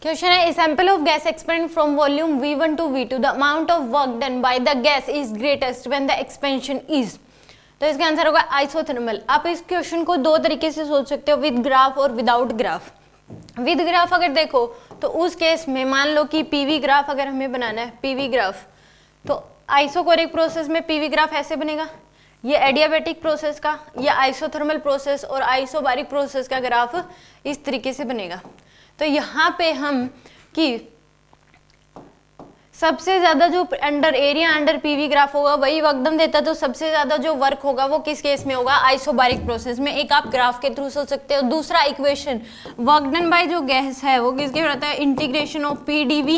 Question है, a sample of gas expand from volume V1 to V2, the amount of work done by the gas is greatest when the expansion is. तो इसका answer होगा isothermal. आप इस question को दो तरीके से सोच सकते हो, विद ग्राफ और विदाउट ग्राफ। विद ग्राफ अगर देखो तो उस केस में मान लो कि पीवी ग्राफ अगर हमें बनाना है, पीवी ग्राफ, तो आइसोकोरिक प्रोसेस में पीवी ग्राफ ऐसे बनेगा, ये एडियाबैटिक प्रोसेस का, ये आइसोथर्मल प्रोसेस और आइसोबारिक प्रोसेस का ग्राफ इस तरीके से बनेगा। तो यहाँ पे हम कि सबसे ज्यादा जो under area under PV graph होगा वही वर्क डन देता है, तो सबसे ज्यादा जो वर्क होगा वो किस केस में होगा, आइसोबारिक प्रोसेस में। एक आप ग्राफ के थ्रू सोच सकते हो। दूसरा इक्वेशन, वर्क डन बाय जो गैस है वो किसके बराबर है, integration of PDV,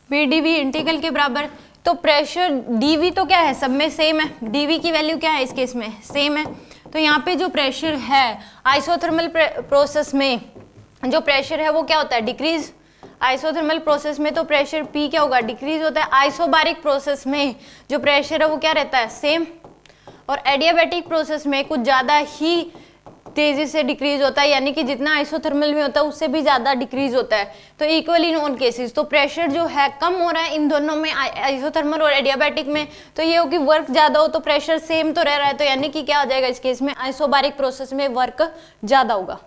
PDV integral के बराबर। तो प्रेशर डीवी तो क्या है, सब में सेम है, डीवी की वैल्यू क्या है इस केस में, सेम है। तो यहाँ पे जो प्रेशर है आइसोथर्मल प्रोसेस में, जो प्रेशर है वो क्या होता है, डिक्रीज। आइसोथर्मल प्रोसेस में तो प्रेशर P क्या होगा, डिक्रीज होता है। आइसोबारिक प्रोसेस में जो प्रेशर है वो क्या रहता है, सेम। और एडियाबैटिक प्रोसेस में कुछ ज़्यादा ही तेजी से डिक्रीज होता है, यानी कि जितना आइसोथर्मल में होता है उससे भी ज़्यादा डिक्रीज होता है। तो इक्वल इन ऑन केसेस, तो प्रेशर जो है कम हो रहा है इन दोनों में, आइसोथर्मल और एडियाबैटिक में। तो ये हो कि वर्क ज़्यादा हो तो प्रेशर सेम तो रह रहा है, तो यानी कि क्या हो जाएगा इस केस में, आइसोबारिक प्रोसेस में वर्क ज़्यादा होगा।